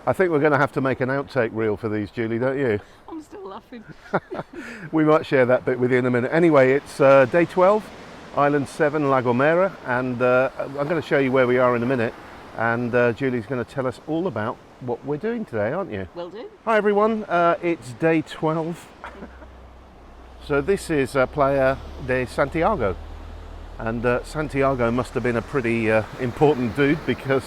I think we're going to have to make an outtake reel for these, Julie, don't you? I'm still laughing. We might share that bit with you in a minute. Anyway, it's day 12, Island 7, La Gomera, and I'm going to show you where we are in a minute. And Julie's going to tell us all about what we're doing today, aren't you? Will do. Hi everyone, it's day 12. So this is Playa de Santiago. And Santiago must have been a pretty important dude, because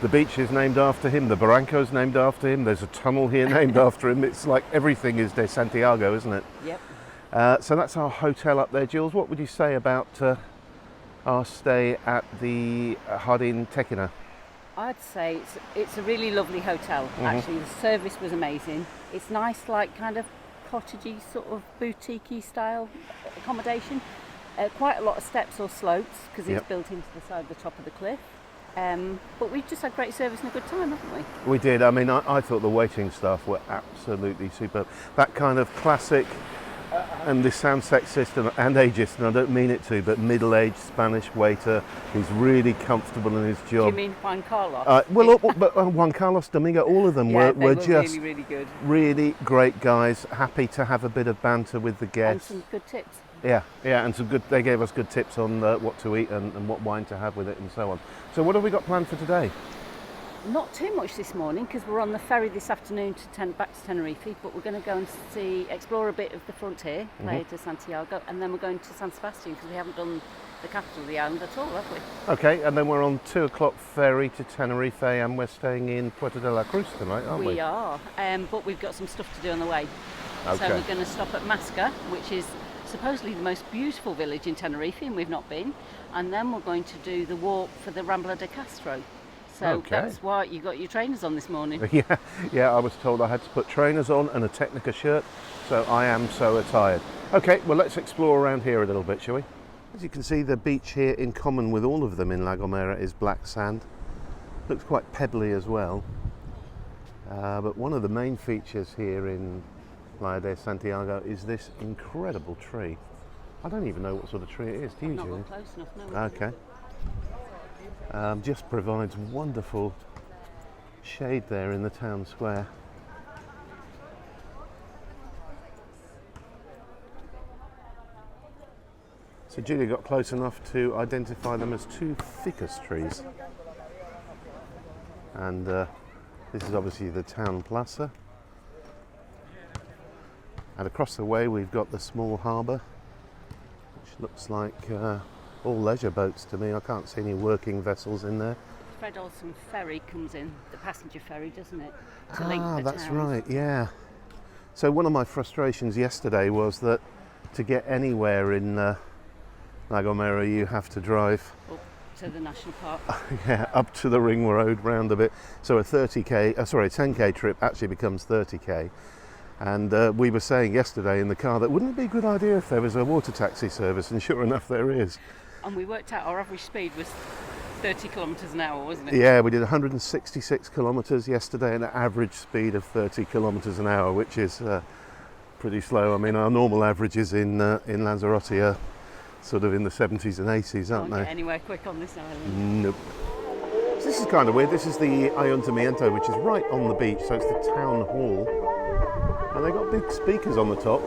the beach is named after him, the barranco's named after him, there's a tunnel here named after him. It's like everything is de Santiago, isn't it? Yep. So that's our hotel up there. Jules, what would you say about our stay at the Jardín Tequila? I'd say it's a really lovely hotel, actually. The service was amazing. It's nice, like kind of cottagey, sort of boutique-y style accommodation. Quite a lot of steps or slopes, because it's built into the side of the top of the cliff. But we've just had great service and a good time, haven't we? We did. I mean, I thought the waiting staff were absolutely superb. That kind of classic, and this sounds sexist and ageist, and I don't mean it to, but middle-aged Spanish waiter who's really comfortable in his job. Do you mean Juan Carlos? Juan Carlos, Domingo, all of them were just really, really good. Really great guys, happy to have a bit of banter with the guests. And some good tips. Yeah, and some good. They gave us good tips on what to eat and what wine to have with it and so on. So what have we got planned for today? Not too much this morning, because we're on the ferry this afternoon back to Tenerife, but we're going to go and explore a bit of the frontier, Playa de Santiago, and then we're going to San Sebastian, because we haven't done the capital of the island at all, have we? Okay, and then we're on 2 o'clock ferry to Tenerife, and we're staying in Puerto de la Cruz tonight, aren't we? We are, but we've got some stuff to do on the way. Okay. So we're going to stop at Masca, which is supposedly the most beautiful village in Tenerife, and we've not been, and then we're going to do the walk for the Rambla de Castro. So that's why you got your trainers on this morning. Yeah, I was told I had to put trainers on and a Technica shirt, so I am so attired. Okay, well, let's explore around here a little bit, shall we? As you can see, the beach here, in common with all of them in La Gomera, is black sand. Looks quite pebbly as well. But one of the main features here in Playa de Santiago is this incredible tree. I don't even know what sort of tree it is, do you, Not Julie? got close enough, no. Okay. Just provides wonderful shade there in the town square. So Julia got close enough to identify them as 2 ficus trees. And this is obviously the town plaza. And across the way we've got the small harbour, which looks like all leisure boats to me. I can't see any working vessels in there. Fred Olsen ferry comes in, the passenger ferry, doesn't it? To link the that's towns. right, yeah. So one of my frustrations yesterday was that to get anywhere in La Gomera you have to drive Up to the national park. up to the ring road round a bit. So a 10k trip actually becomes 30k. And we were saying yesterday in the car that wouldn't it be a good idea if there was a water taxi service, and sure enough there is. And we worked out our average speed was 30 kilometres an hour, wasn't it? Yeah, we did 166 kilometres yesterday and an average speed of 30 kilometres an hour, which is pretty slow. I mean, our normal averages in Lanzarote are sort of in the 70s and 80s, aren't they? Can't get anywhere quick on this island. Nope. So this is kind of weird. This is the Ayuntamiento, which is right on the beach, so it's the town hall. And they've got big speakers on the top,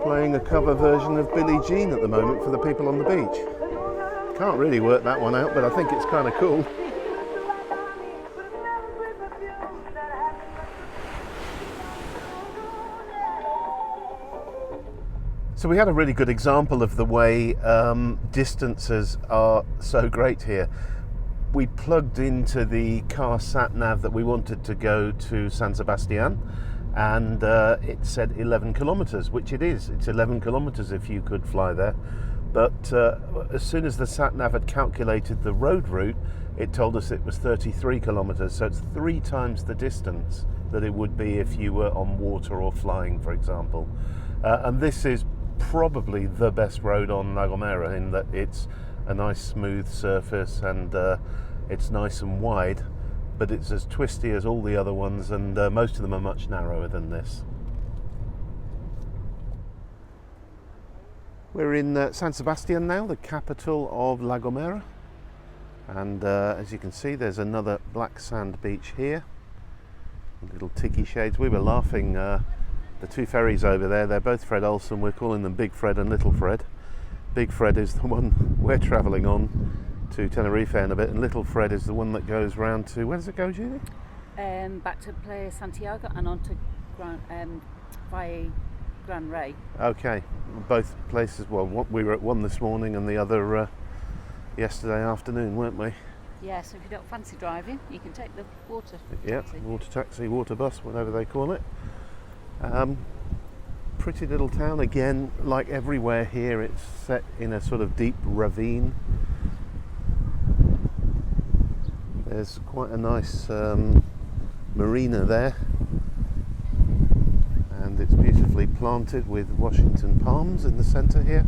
playing a cover version of Billie Jean at the moment for the people on the beach. Can't really work that one out, but I think it's kind of cool. So we had a really good example of the way distances are so great here. We plugged into the car sat-nav that we wanted to go to San Sebastian, and it said 11 kilometres, which it is. It's 11 kilometres if you could fly there. But as soon as the sat-nav had calculated the road route, it told us it was 33 kilometres. So it's 3 times the distance that it would be if you were on water or flying, for example. And this is probably the best road on La Gomera, in that it's a nice smooth surface and it's nice and wide, but it's as twisty as all the other ones, and most of them are much narrower than this. We're in San Sebastian now, the capital of La Gomera, and as you can see there's another black sand beach here. Little tiki shades. We were laughing, the two ferries over there, they're both Fred Olsen. We're calling them Big Fred and Little Fred. Big Fred is the one we're travelling on to Tenerife in a bit, and Little Fred is the one that goes round to, where does it go, Julie? Back to Playa, Santiago, and on to via Gran Rey. Okay, both places. Well, we were at one this morning and the other yesterday afternoon, weren't we? Yeah, so if you don't fancy driving, you can take the water taxi. Water taxi, water bus, whatever they call it. Pretty little town again, like everywhere here. It's set in a sort of deep ravine. There's quite a nice marina there, and it's beautifully planted with Washington palms in the centre here.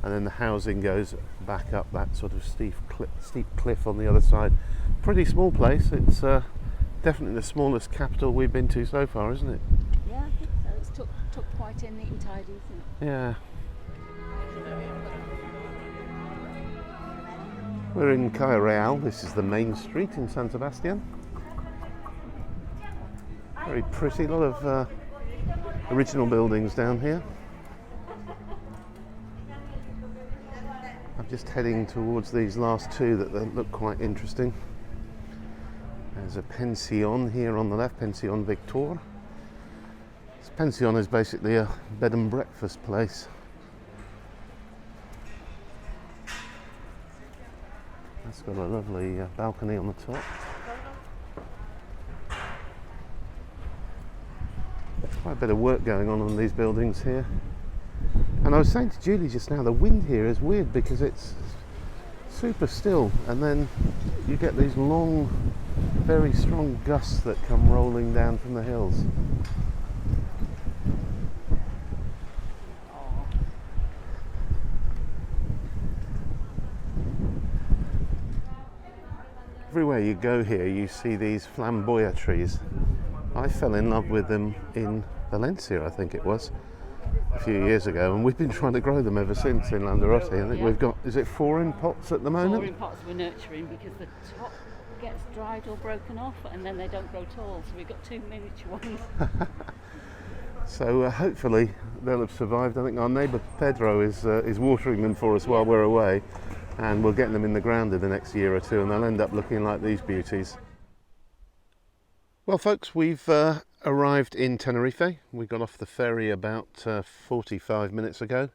And then the housing goes back up that sort of steep cliff on the other side. Pretty small place. It's definitely the smallest capital we've been to so far, isn't it? Yeah, I think so. It's tucked quite in, neat and tidy, isn't it? Yeah. We're in Calle Real. This is the main street in San Sebastian. Very pretty, a lot of original buildings down here. I'm just heading towards these last two that look quite interesting. There's a pension here on the left, Pension Victor. This pension is basically a bed and breakfast place. That's got a lovely balcony on the top. There's quite a bit of work going on these buildings here. And I was saying to Julie just now, the wind here is weird because it's super still, and then you get these long, very strong gusts that come rolling down from the hills. Everywhere you go here, you see these flamboya trees. I fell in love with them in Valencia, I think it was, a few years ago, and we've been trying to grow them ever since in Lanzarote. I think we've got, is it 4 in pots at the moment? 4 in pots we're nurturing because the top gets dried or broken off and then they don't grow tall, so we've got 2 miniature ones. So hopefully they'll have survived. I think our neighbour Pedro is watering them for us while we're away, and we'll get them in the ground in the next year or two and they'll end up looking like these beauties. Well folks, we've arrived in Tenerife. We got off the ferry about 45 minutes ago,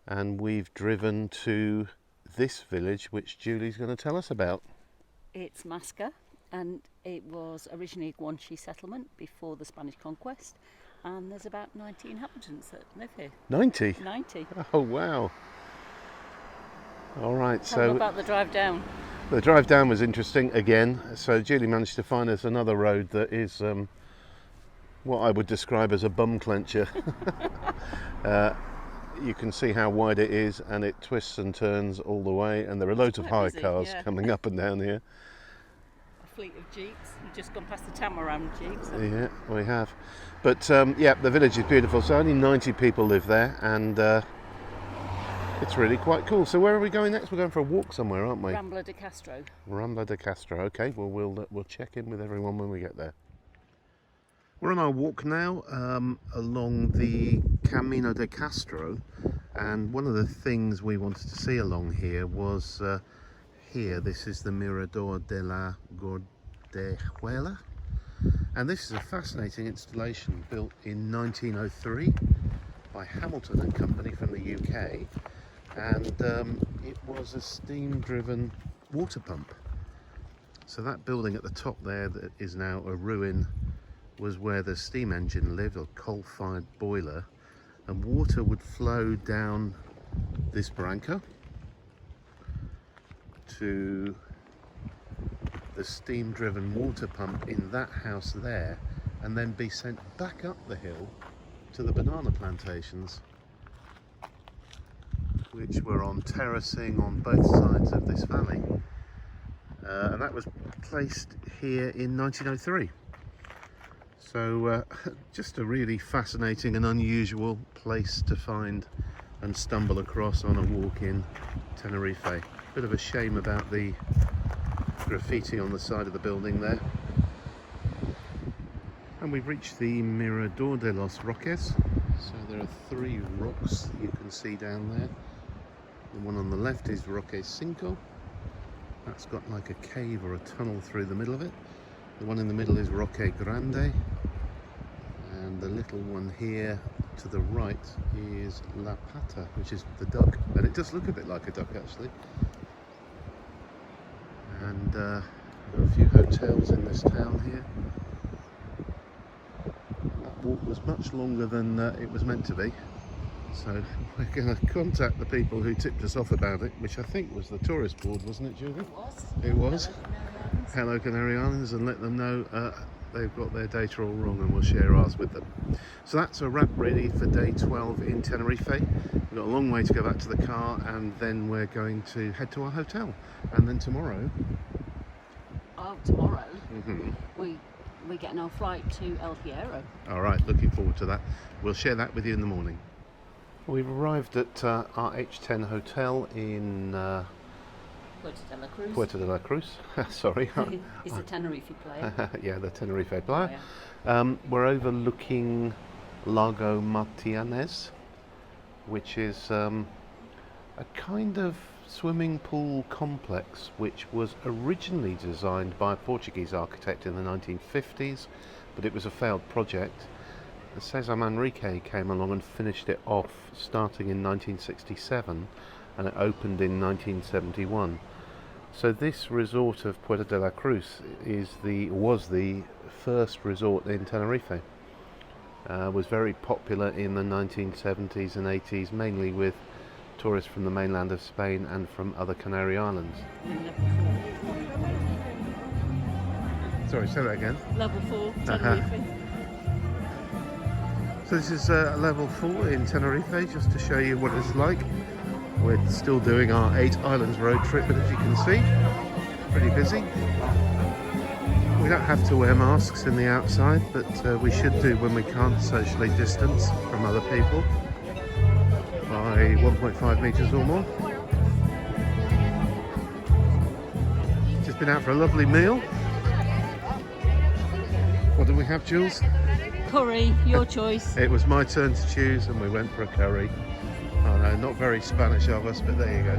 and we've driven to this village which Julie's going to tell us about. It's Masca, and it was originally a Guanche settlement before the Spanish conquest, and there's about 90 inhabitants that live here. 90? 90. Oh wow. All right, Tell them about the drive down. The drive down was interesting again. So Julie managed to find us another road that is what I would describe as a bum clencher. You can see how wide it is, and it twists and turns all the way, and there are loads of hire cars coming up and down here. A fleet of jeeps. We've just gone past the Tamaram jeeps. Yeah, we have. But yeah, the village is beautiful. So only 90 people live there, and it's really quite cool. So where are we going next? We're going for a walk somewhere, aren't we? Rambla de Castro. Rambla de Castro. Okay, well we'll check in with everyone when we get there. We're on our walk now along the Camino de Castro, and one of the things we wanted to see along here was here. This is the Mirador de la Gordejuela, and this is a fascinating installation built in 1903 by Hamilton and Company from the UK, and it was a steam-driven water pump. So that building at the top there that is now a ruin was where the steam engine lived, or coal-fired boiler, and water would flow down this branca to the steam-driven water pump in that house there, and then be sent back up the hill to the banana plantations, which were on terracing on both sides of this valley, and that was placed here in 1903. So just a really fascinating and unusual place to find and stumble across on a walk in Tenerife. Bit of a shame about the graffiti on the side of the building there. And we've reached the Mirador de los Roques. So there are 3 rocks that you can see down there. The one on the left is Roque Cinco. That's got like a cave or a tunnel through the middle of it. The one in the middle is Roque Grande. And the little one here to the right is La Pata, which is the duck. And it does look a bit like a duck actually. And there are a few hotels in this town here. That walk was much longer than it was meant to be. So we're going to contact the people who tipped us off about it, which I think was the tourist board, wasn't it, Julie? It was. Hello Canary Islands, and let them know they've got their data all wrong, and we'll share ours with them. So that's a wrap really for day 12 in Tenerife. We've got a long way to go back to the car, and then we're going to head to our hotel. And then tomorrow... Oh, tomorrow? We're getting our flight to El Hierro. All right, looking forward to that. We'll share that with you in the morning. We've arrived at our H10 hotel in Puerto de la Cruz. Puerto de la Cruz. Sorry. It's the Tenerife Playa. Yeah, the Tenerife Playa. We're overlooking Lago Martianes, which is a kind of swimming pool complex which was originally designed by a Portuguese architect in the 1950s, but it was a failed project. Cesar Manrique came along and finished it off starting in 1967, and it opened in 1971. So this resort of Puerto de la Cruz was the first resort in Tenerife. Was very popular in the 1970s and 80s, mainly with tourists from the mainland of Spain and from other Canary Islands. Sorry, say that again. Level 4, Tenerife. So this is level 4 in Tenerife, just to show you what it's like. We're still doing our 8 islands road trip, but as you can see, pretty busy. We don't have to wear masks in the outside, but we should do when we can't socially distance from other people by 1.5 metres or more. Just been out for a lovely meal. What did we have, Jules? Curry, your choice. It was my turn to choose, and we went for a curry. Oh no, not very Spanish of us, but there you go.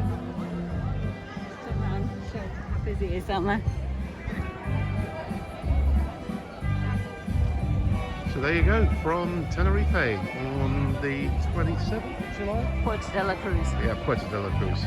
Show how busy it is down there. So there you go, from Tenerife on the 27th of July. Puerto de la Cruz. Yeah, Puerto de la Cruz.